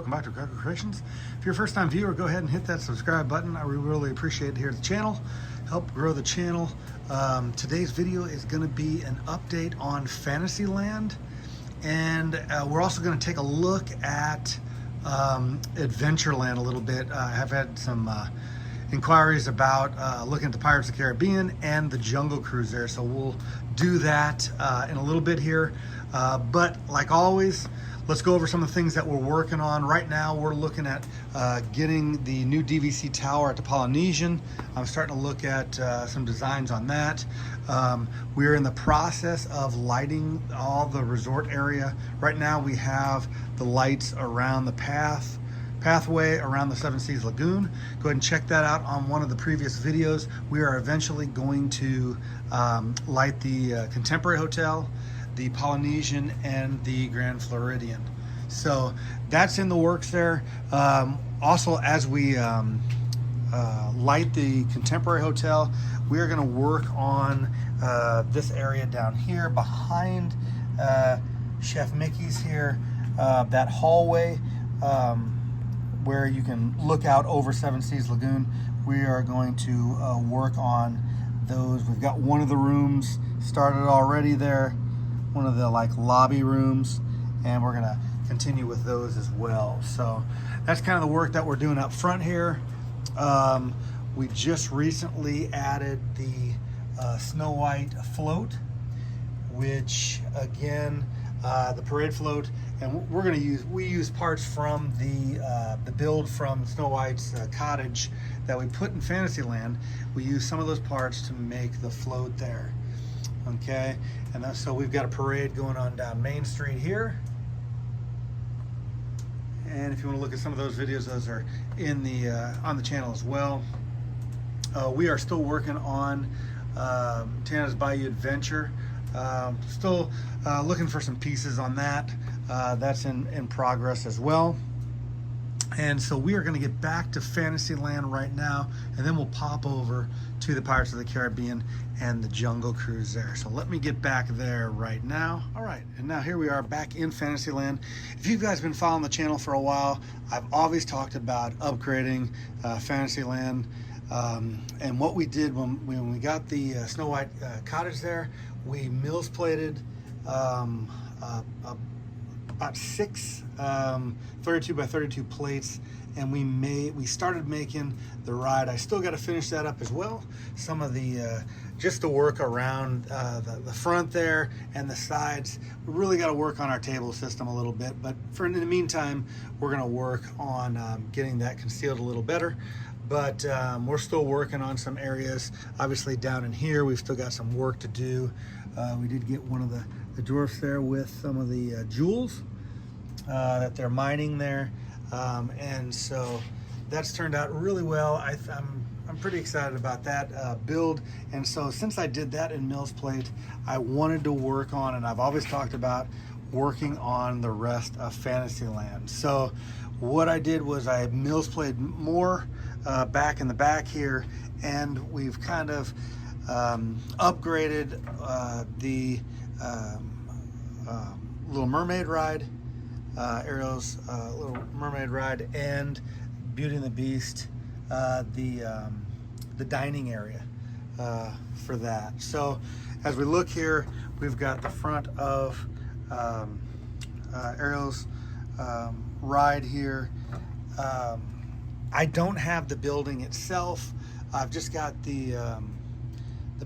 welcome back to Kragle Kreations. If you're a first-time viewer, go ahead and hit that subscribe button. I really appreciate it here at the channel. Help grow the channel. Today's video is going to be an update on Fantasyland, and we're also going to take a look at Adventureland a little bit. I have had some inquiries about looking at the Pirates of the Caribbean and the Jungle Cruise there, so we'll do that in a little bit here. But like always, let's go over some of the things that we're working on. Right now, we're looking at getting the new DVC tower at the Polynesian. I'm starting to look at some designs on that. We're in the process of lighting all the resort area. Right now, we have the lights around the pathway around the Seven Seas Lagoon. Go ahead and check that out on one of the previous videos. We are eventually going to light the Contemporary Hotel, the Polynesian, and the Grand Floridian. So that's in the works there. Also, as we light the Contemporary Hotel, we are going to work on this area down here behind Chef Mickey's here, that hallway where you can look out over Seven Seas Lagoon. We are going to work on those. We've got one of the rooms started already there, one of the lobby rooms, and we're gonna continue with those as well. So that's kind of the work that we're doing up front here. We just recently added the Snow White float, which again, the parade float, and we use parts from the build from Snow White's cottage that we put in Fantasyland. We use some of those parts to make the float there. Okay, and so we've got a parade going on down Main Street here. And if you want to look at some of those videos, those are in the on the channel as well. We are still working on Tana's Bayou Adventure. Still looking for some pieces on that. That's in progress as well. And so we are going to get back to Fantasyland right now, and then we'll pop over to the Pirates of the Caribbean and the Jungle Cruise there. So let me get back there right now. All right, and now here we are back in Fantasyland. If you guys have been following the channel for a while, I've always talked about upgrading Fantasyland. And what we did when we got the Snow White cottage there, we Mills plated about 6 32 by 32 plates, and we started making the ride. I still got to finish that up as well. Some of the just the work around the front there and the sides. We really got to work on our table system a little bit, but in the meantime, we're going to work on getting that concealed a little better. But we're still working on some areas. Obviously down in here, we've still got some work to do. We did get one of the dwarfs there with some of the jewels that they're mining there. And so that's turned out really well. I'm pretty excited about that build. And so since I did that in Mills Plate, I wanted to work on, and I've always talked about working on the rest of Fantasyland. So what I did was I Mills Plate more back in the back here, and we've kind of upgraded the Little Mermaid ride, Ariel's Little Mermaid ride, and Beauty and the Beast, the dining area for that. So as we look here, we've got the front of Ariel's ride here. I don't have the building itself. I've just got the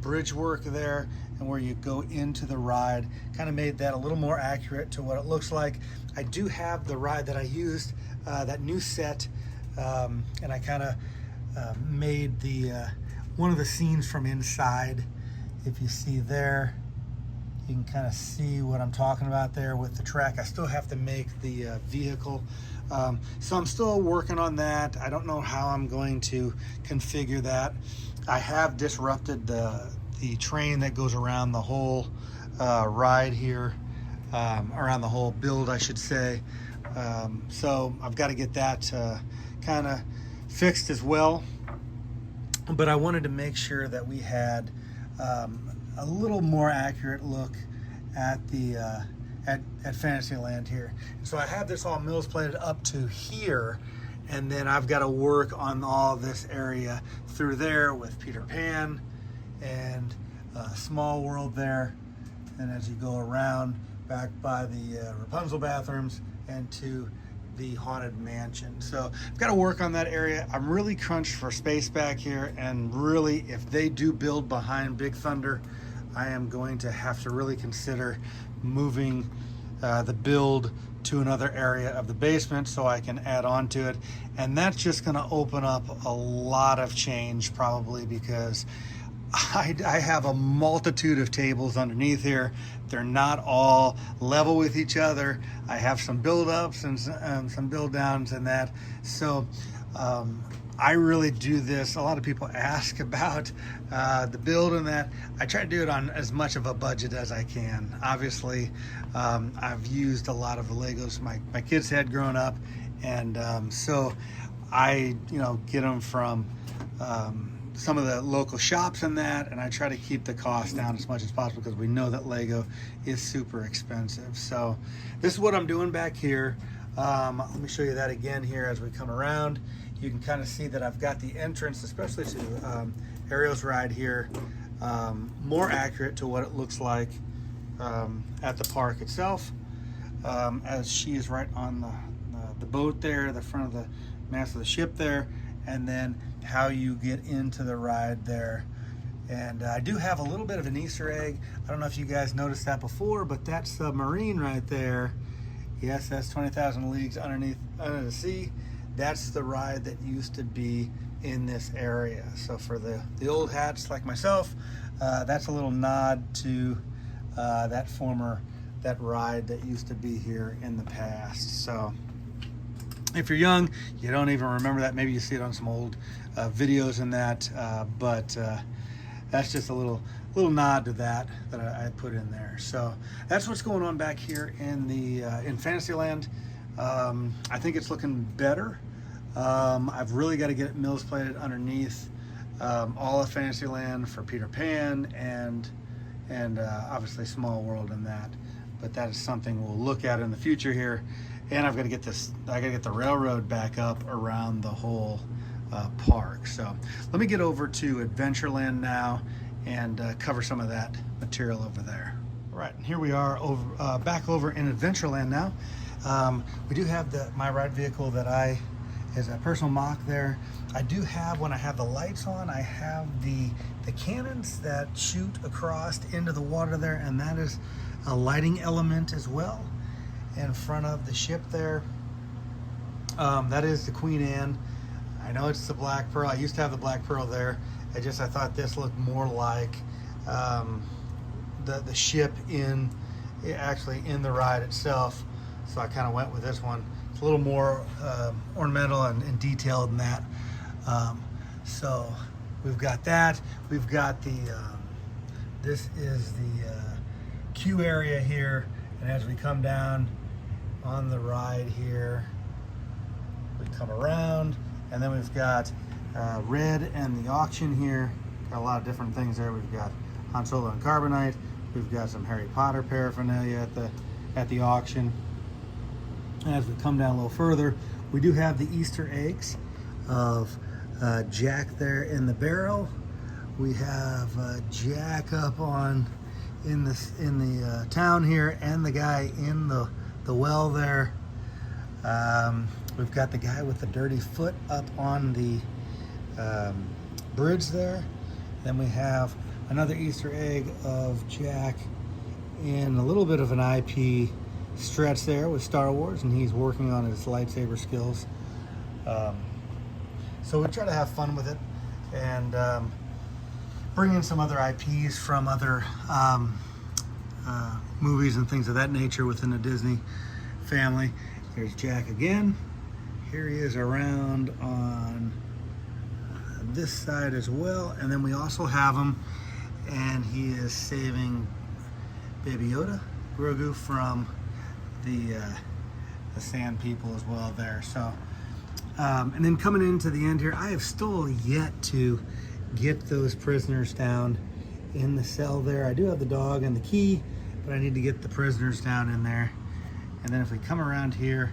bridge work there, and where you go into the ride, kind of made that a little more accurate to what it looks like. I do have the ride that I used, that new set, and I kind of made the one of the scenes from inside. If you see there, you can kind of see what I'm talking about there with the track. I still have to make the vehicle. So I'm still working on that. I don't know how I'm going to configure that. I have disrupted the train that goes around the whole ride here, around the whole build, I should say. So I've got to get that kind of fixed as well. But I wanted to make sure that we had a little more accurate look at the at Fantasyland here. So I have this all mills plated up to here, and then I've got to work on all this area through there with Peter Pan and Small World there. And as you go around back by the Rapunzel bathrooms and to the Haunted Mansion. So I've got to work on that area. I'm really crunched for space back here, and really if they do build behind Big Thunder, I am going to have to really consider moving the build to another area of the basement so I can add on to it. And that's just going to open up a lot of change probably, because I have a multitude of tables underneath here. They're not all level with each other. I have some build ups and some build downs and that. So I really do this. A lot of people ask about the build and that. I try to do it on as much of a budget as I can. Obviously, I've used a lot of the Legos my kids had growing up, and so I get them from some of the local shops and that, and I try to keep the cost down as much as possible because we know that Lego is super expensive. So this is what I'm doing back here. Let me show you that again here as we come around. You can kind of see that I've got the entrance, especially to Ariel's ride here, more accurate to what it looks like at the park itself, as she is right on the boat there, the front of the mast of the ship there, and then how you get into the ride there. And I do have a little bit of an Easter egg. I don't know if you guys noticed that before, but that submarine right there, yes, that's 20,000 Leagues Under the Sea. That's the ride that used to be in this area. So for the old hats like myself, that's a little nod to that ride that used to be here in the past. So if you're young, you don't even remember that. Maybe you see it on some old videos and that, but that's just a little nod to that I put in there. So that's what's going on back here in Fantasyland. I think it's looking better. I've really got to get it mills plated underneath all of Fantasyland for Peter Pan and obviously Small World and that. But that is something we'll look at in the future here. And I've got to get the railroad back up around the whole park. So let me get over to Adventureland now and cover some of that material over there. All right, and here we are back over in Adventureland now. We do have my ride vehicle that is a personal MOC there. I do have, when I have the lights on, I have the cannons that shoot across into the water there, and that is a lighting element as well in front of the ship there. That is the Queen Anne. I know it's the Black Pearl. I used to have the Black Pearl there. I thought this looked more like the ship actually in the ride itself. So I kind of went with this one. It's a little more ornamental and detailed than that. So we've got that. We've got this is the queue area here. And as we come down on the ride here, we come around, and then we've got Red and the auction here. Got a lot of different things there. We've got Han Solo and Carbonite. We've got some Harry Potter paraphernalia at the auction. And as we come down a little further, we do have the Easter eggs of Jack there in the barrel. We have Jack up in the town here, and the guy in the well there. We've got the guy with the dirty foot up on the bridge there. Then we have another Easter egg of Jack in a little bit of an IP stretch there with Star Wars, and he's working on his lightsaber skills. So we try to have fun with it and bring in some other IPs from other movies and things of that nature within the Disney family. There's Jack again. Here he is around on this side as well, and then we also have him, and he is saving Baby Yoda, Grogu, from the Sand People as well there. So and then coming into the end here, I have still yet to get those prisoners down in the cell there. I do have the dog and the key, but I need to get the prisoners down in there. And then if we come around here,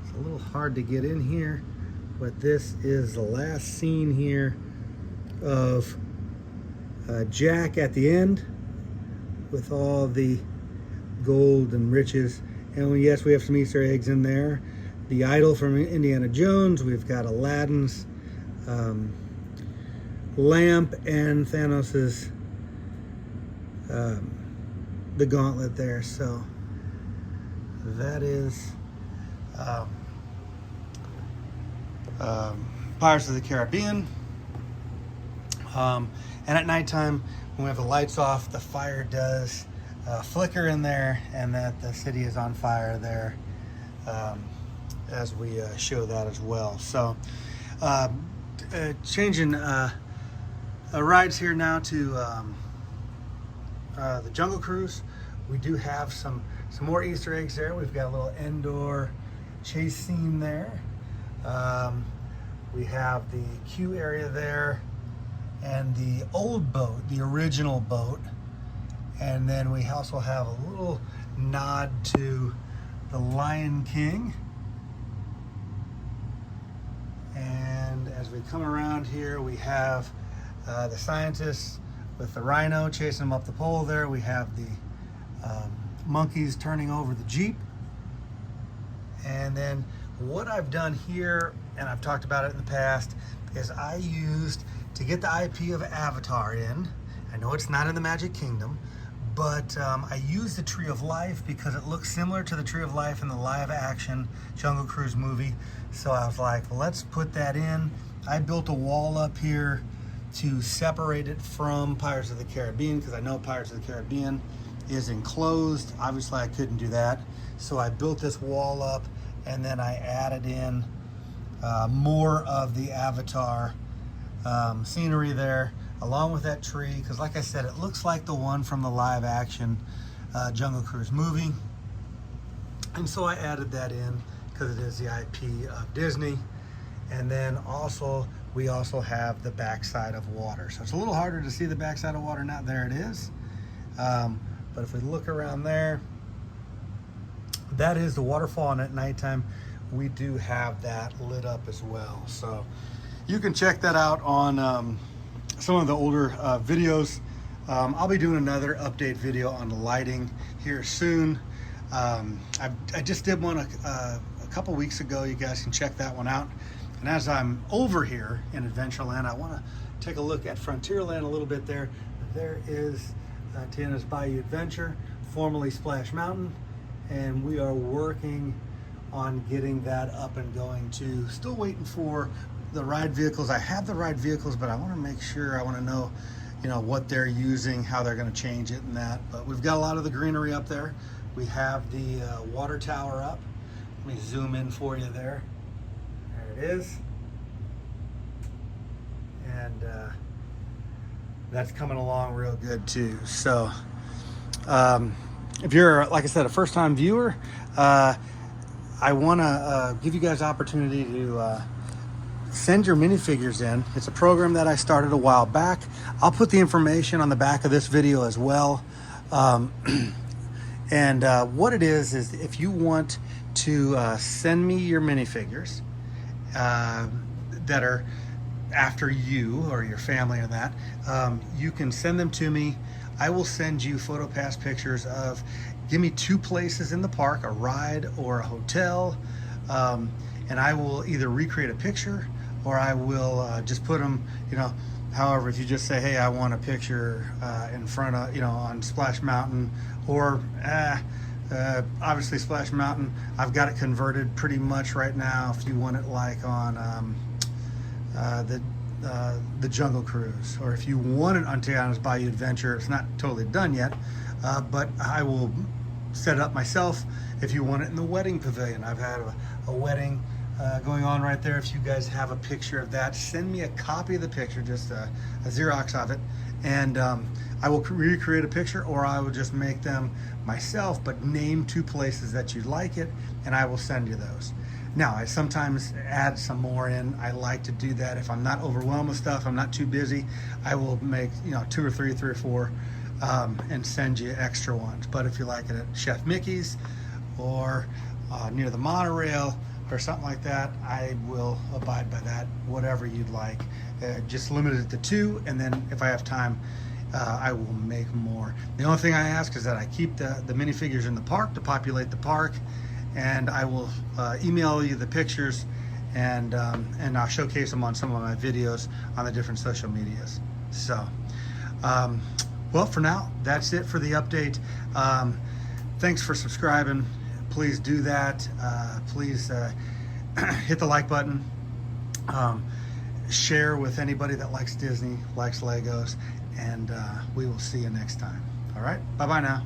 it's a little hard to get in here, but this is the last scene here of Jack at the end with all the gold and riches. And yes, we have some Easter eggs in there. The idol from Indiana Jones. We've got Aladdin's lamp and Thanos's the gauntlet there. So that is Pirates of the Caribbean. And at nighttime, when we have the lights off, the fire does flicker in there, and that the city is on fire there, as we show that as well. So changing rides here now to the Jungle Cruise. We do have some more Easter eggs there. We've got a little indoor chase scene there. We have the queue area there, and the old boat, the original boat. And then we also have a little nod to the Lion King. And as we come around here, we have the scientists with the rhino chasing them up the pole there. We have the monkeys turning over the Jeep. And then what I've done here, and I've talked about it in the past, is I used, to get the IP of Avatar in, I know it's not in the Magic Kingdom, but I used the Tree of Life because it looks similar to the Tree of Life in the live action Jungle Cruise movie. So I was like, well, let's put that in. I built a wall up here to separate it from Pirates of the Caribbean, because I know Pirates of the Caribbean is enclosed. Obviously I couldn't do that. So I built this wall up, and then I added in more of the Avatar scenery there, along with that tree, because like I said, it looks like the one from the live action Jungle Cruise movie. And so I added that in because it is the IP of Disney. And then also, we also have the backside of water. So it's a little harder to see the backside of water. Now there it is. But if we look around there, that is the waterfall, and at nighttime we do have that lit up as well. So you can check that out on some of the older videos. I'll be doing another update video on the lighting here soon. I just did one a couple weeks ago. You guys can check that one out. And as I'm over here in Adventureland, I want to take a look at Frontierland a little bit there. There is Tiana's Bayou Adventure, formerly Splash Mountain, and we are working on getting that up and going too. Still waiting for the ride vehicles. I have the ride vehicles, but I want to make sure, I want to know, you know, what they're using, how they're going to change it and that. But we've got a lot of the greenery up there. We have the water tower up. Let me zoom in for you there. There it is. And that's coming along real good too. So if you're, like I said, a first-time viewer, I want to give you guys the opportunity to send your minifigures in. It's a program that I started a while back. I'll put the information on the back of this video as well. And what it is if you want to send me your minifigures that are after you or your family or that, you can send them to me. I will send you PhotoPass pictures of, give me 2 places in the park, a ride or a hotel, and I will either recreate a picture or I will just put them, you know, however, if you just say, hey, I want a picture in front of, you know, on Splash Mountain, or obviously Splash Mountain, I've got it converted pretty much right now. If you want it like on the Jungle Cruise, or if you want it on Tiana's Bayou Adventure, it's not totally done yet, but I will set it up myself. If you want it in the wedding pavilion, I've had a wedding going on right there. If you guys have a picture of that, send me a copy of the picture, just a Xerox of it, and I will recreate a picture, or I will just make them myself, but name 2 places that you'd like it, and I will send you those. Now, I sometimes add some more in. I like to do that if I'm not overwhelmed with stuff, I'm not too busy. I will make, you know, 2 or 3 or 4 and send you extra ones. But if you like it at Chef Mickey's or near the monorail or something like that, I will abide by that, whatever you'd like. Just limit it to 2, and then if I have time, I will make more. The only thing I ask is that I keep the minifigures in the park to populate the park, and I will email you the pictures, and I'll showcase them on some of my videos on the different social medias. So, well, for now, that's it for the update. Thanks for subscribing. Please do that. Please hit the like button. Share with anybody that likes Disney, likes Legos, and we will see you next time. All right, bye-bye now.